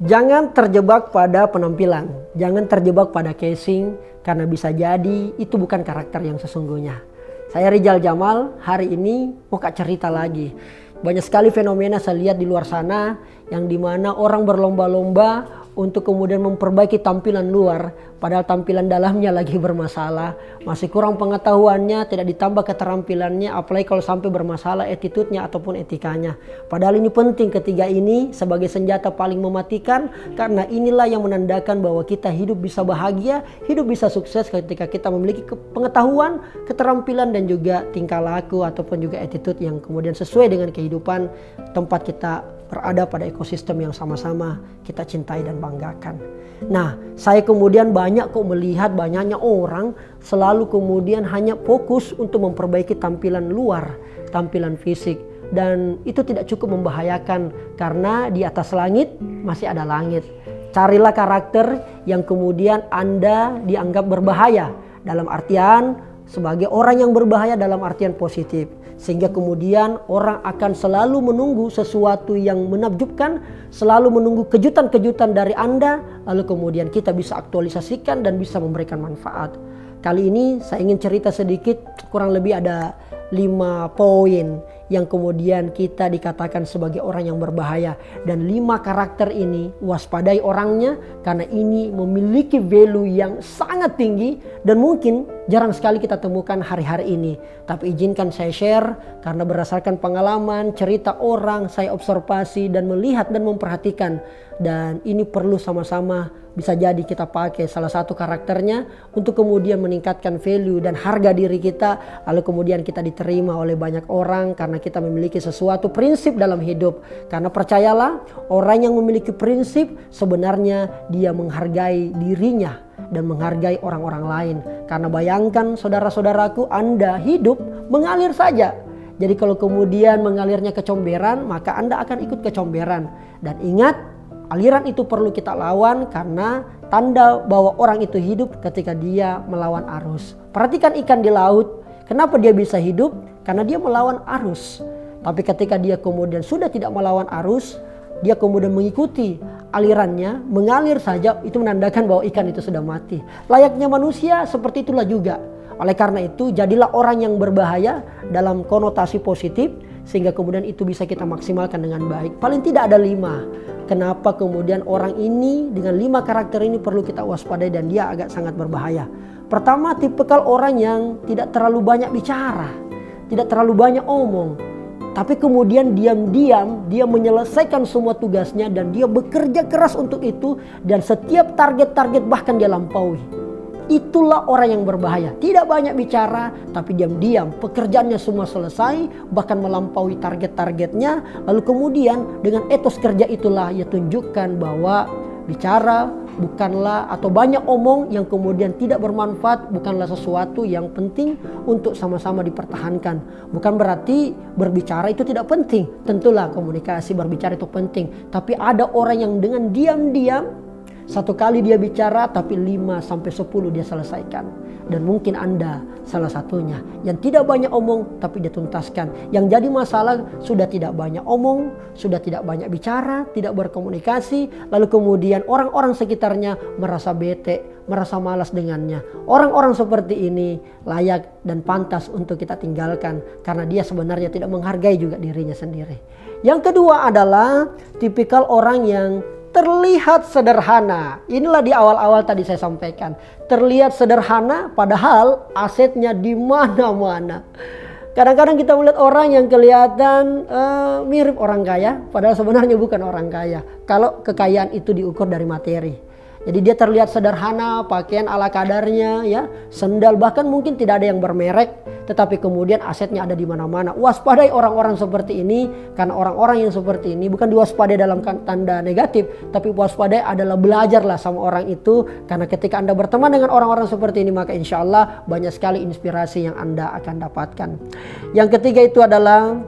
Jangan terjebak pada penampilan, jangan terjebak pada casing, karena bisa jadi itu bukan karakter yang sesungguhnya. Saya Rizal Jamal, hari ini mau cerita lagi. Banyak sekali fenomena saya lihat di luar sana yang dimana orang berlomba-lomba untuk kemudian memperbaiki tampilan luar, padahal tampilan dalamnya lagi bermasalah, masih kurang pengetahuannya, tidak ditambah keterampilannya, apalagi kalau sampai bermasalah attitude-nya ataupun etikanya. Padahal ini penting, ketiga ini sebagai senjata paling mematikan, karena inilah yang menandakan bahwa kita hidup bisa bahagia, hidup bisa sukses ketika kita memiliki pengetahuan, keterampilan dan juga tingkah laku ataupun juga attitude yang kemudian sesuai dengan kehidupan tempat kita berada pada ekosistem yang sama-sama kita cintai dan banggakan. Nah, saya kemudian banyak kok melihat banyaknya orang selalu kemudian hanya fokus untuk memperbaiki tampilan luar, tampilan fisik. Dan itu tidak cukup membahayakan karena di atas langit masih ada langit. Carilah karakter yang kemudian Anda dianggap berbahaya. Dalam artian sebagai orang yang berbahaya dalam artian positif. Sehingga kemudian orang akan selalu menunggu sesuatu yang menakjubkan, selalu menunggu kejutan-kejutan dari Anda, lalu kemudian kita bisa aktualisasikan dan bisa memberikan manfaat. Kali ini saya ingin cerita sedikit, kurang lebih ada 5 poin yang kemudian kita dikatakan sebagai orang yang berbahaya. Dan 5 karakter ini waspadai orangnya, karena ini memiliki value yang sangat tinggi dan mungkin jarang sekali kita temukan hari-hari ini. Tapi izinkan saya share karena berdasarkan pengalaman, cerita orang, saya observasi dan melihat dan memperhatikan. Dan ini perlu sama-sama bisa jadi kita pakai salah satu karakternya untuk kemudian meningkatkan value dan harga diri kita. Lalu kemudian kita diterima oleh banyak orang karena kita memiliki sesuatu prinsip dalam hidup. Karena percayalah, orang yang memiliki prinsip sebenarnya dia menghargai dirinya dan menghargai orang-orang lain. Karena bayangkan saudara-saudaraku, Anda hidup mengalir saja. Jadi kalau kemudian mengalirnya kecomberan, maka Anda akan ikut kecomberan. Dan ingat, aliran itu perlu kita lawan karena tanda bahwa orang itu hidup ketika dia melawan arus. Perhatikan ikan di laut, kenapa dia bisa hidup? Karena dia melawan arus. Tapi ketika dia kemudian sudah tidak melawan arus, dia kemudian mengikuti alirannya, mengalir saja, itu menandakan bahwa ikan itu sudah mati. Layaknya manusia seperti itulah juga. Oleh karena itu, jadilah orang yang berbahaya dalam konotasi positif, sehingga kemudian itu bisa kita maksimalkan dengan baik. Paling tidak ada 5. Kenapa kemudian orang ini dengan 5 karakter ini perlu kita waspadai dan dia agak sangat berbahaya. Pertama, tipikal orang yang tidak terlalu banyak bicara, tidak terlalu banyak omong. Tapi kemudian diam-diam dia menyelesaikan semua tugasnya dan dia bekerja keras untuk itu. Dan setiap target-target bahkan dia lampaui. Itulah orang yang berbahaya. Tidak banyak bicara tapi diam-diam pekerjaannya semua selesai, bahkan melampaui target-targetnya. Lalu kemudian dengan etos kerja itulah ia tunjukkan bahwa bicara bukanlah atau banyak omong yang kemudian tidak bermanfaat bukanlah sesuatu yang penting untuk sama-sama dipertahankan. Bukan berarti berbicara itu tidak penting. Tentulah komunikasi berbicara itu penting. Tapi ada orang yang dengan diam-diam satu kali dia bicara tapi 5-10 dia selesaikan. Dan mungkin Anda salah satunya yang tidak banyak omong tapi dia tuntaskan. Yang jadi masalah sudah tidak banyak omong, sudah tidak banyak bicara, tidak berkomunikasi. Lalu kemudian orang-orang sekitarnya merasa bete, merasa malas dengannya. Orang-orang seperti ini layak dan pantas untuk kita tinggalkan karena dia sebenarnya tidak menghargai juga dirinya sendiri. Yang kedua adalah tipikal orang yang terlihat sederhana. Inilah di awal-awal tadi saya sampaikan. Terlihat sederhana padahal asetnya di mana-mana. Kadang-kadang kita melihat orang yang kelihatan mirip orang kaya padahal sebenarnya bukan orang kaya. Kalau kekayaan itu diukur dari materi. Jadi dia terlihat sederhana, pakaian ala kadarnya, ya, sendal bahkan mungkin tidak ada yang bermerek, tetapi kemudian asetnya ada di mana-mana. Waspadai orang-orang seperti ini, karena orang-orang yang seperti ini bukan diwaspadai dalam tanda negatif, tapi waspadai adalah belajarlah sama orang itu, karena ketika Anda berteman dengan orang-orang seperti ini, maka insya Allah banyak sekali inspirasi yang Anda akan dapatkan. Yang ketiga itu adalah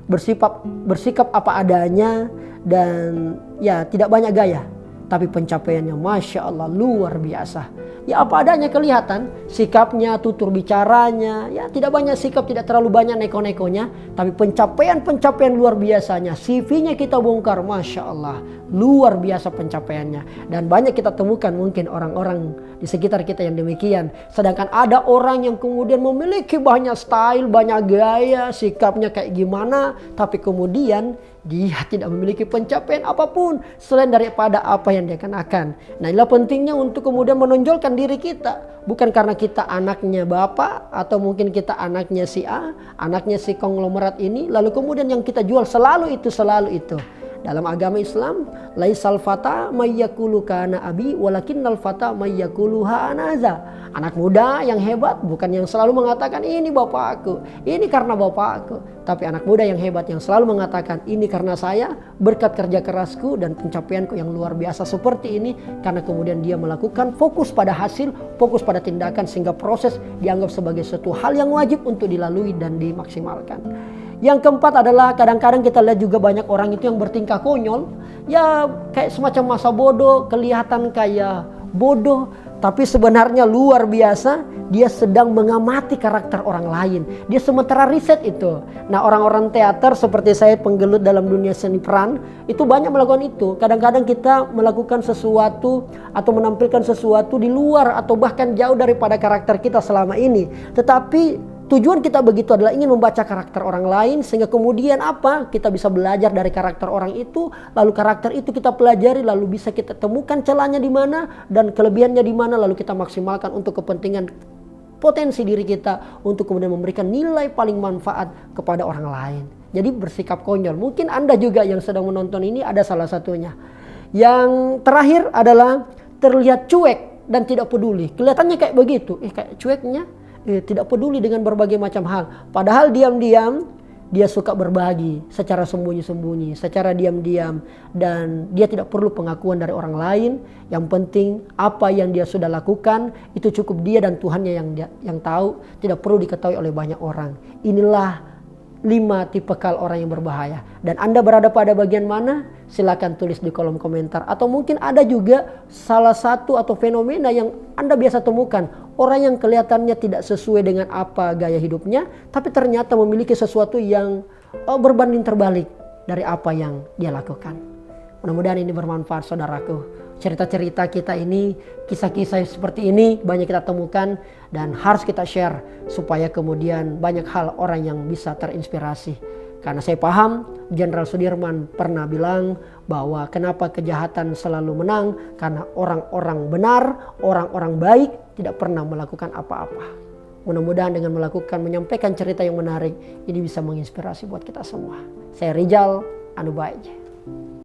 bersikap apa adanya dan ya tidak banyak gaya. tapi pencapaiannya Masya Allah luar biasa. Ya apa adanya kelihatan, sikapnya, tutur bicaranya, ya tidak banyak sikap, tidak terlalu banyak neko-nekonya, tapi pencapaian luar biasanya. CV-nya kita bongkar, Masya Allah, luar biasa pencapaiannya. Dan banyak kita temukan mungkin orang-orang di sekitar kita yang demikian. Sedangkan ada orang yang kemudian memiliki banyak style, banyak gaya, sikapnya kayak gimana, tapi kemudian dia tidak memiliki pencapaian apapun selain daripada apa yang dia kenakan. Nah inilah pentingnya untuk kemudian menonjolkan diri kita. Bukan karena kita anaknya bapak atau mungkin kita anaknya si A, anaknya si konglomerat ini, lalu kemudian yang kita jual selalu itu, selalu itu. Dalam agama Islam, laisal fata mayyakulu kana abi walakinnal fata mayyakulu ha anaza. Anak muda yang hebat bukan yang selalu mengatakan ini bapakku, ini karena bapakku, tapi anak muda yang hebat yang selalu mengatakan ini karena saya, berkat kerja kerasku dan pencapaianku yang luar biasa seperti ini, karena kemudian dia melakukan fokus pada hasil, fokus pada tindakan, sehingga proses dianggap sebagai suatu hal yang wajib untuk dilalui dan dimaksimalkan. Yang keempat adalah kadang-kadang kita lihat juga banyak orang itu yang bertingkah konyol. Ya kayak semacam masa bodoh, kelihatan kayak bodoh. Tapi sebenarnya luar biasa, dia sedang mengamati karakter orang lain. Dia sementara riset itu. Nah orang-orang teater seperti saya penggelut dalam dunia seni peran, itu banyak melakukan itu. Kadang-kadang kita melakukan sesuatu atau menampilkan sesuatu di luar atau bahkan jauh daripada karakter kita selama ini. Tetapi tujuan kita begitu adalah ingin membaca karakter orang lain sehingga kemudian apa? Kita bisa belajar dari karakter orang itu, lalu karakter itu kita pelajari, lalu bisa kita temukan celahnya di mana dan kelebihannya di mana, lalu kita maksimalkan untuk kepentingan potensi diri kita untuk kemudian memberikan nilai paling manfaat kepada orang lain. Jadi bersikap konyol. Mungkin Anda juga yang sedang menonton ini ada salah satunya. Yang terakhir adalah terlihat cuek dan tidak peduli. Kelihatannya kayak begitu, kayak cueknya. Tidak peduli dengan berbagai macam hal. Padahal diam-diam dia suka berbagi secara sembunyi-sembunyi, secara diam-diam, dan dia tidak perlu pengakuan dari orang lain. Yang penting apa yang dia sudah lakukan itu cukup dia dan Tuhannya yang tahu, tidak perlu diketahui oleh banyak orang. Inilah 5 tipikal orang yang berbahaya. Dan Anda berada pada bagian mana? Silakan tulis di kolom komentar. Atau mungkin ada juga salah satu atau fenomena yang Anda biasa temukan. Orang yang kelihatannya tidak sesuai dengan apa gaya hidupnya, tapi ternyata memiliki sesuatu yang berbanding terbalik dari apa yang dia lakukan. Mudah-mudahan ini bermanfaat saudaraku. Cerita-cerita kita ini, kisah-kisah seperti ini banyak kita temukan dan harus kita share supaya kemudian banyak hal orang yang bisa terinspirasi. Karena saya paham Jenderal Sudirman pernah bilang bahwa kenapa kejahatan selalu menang, karena orang-orang benar, orang-orang baik tidak pernah melakukan apa-apa. Mudah-mudahan dengan menyampaikan cerita yang menarik ini bisa menginspirasi buat kita semua. Saya Rijal Anubaij.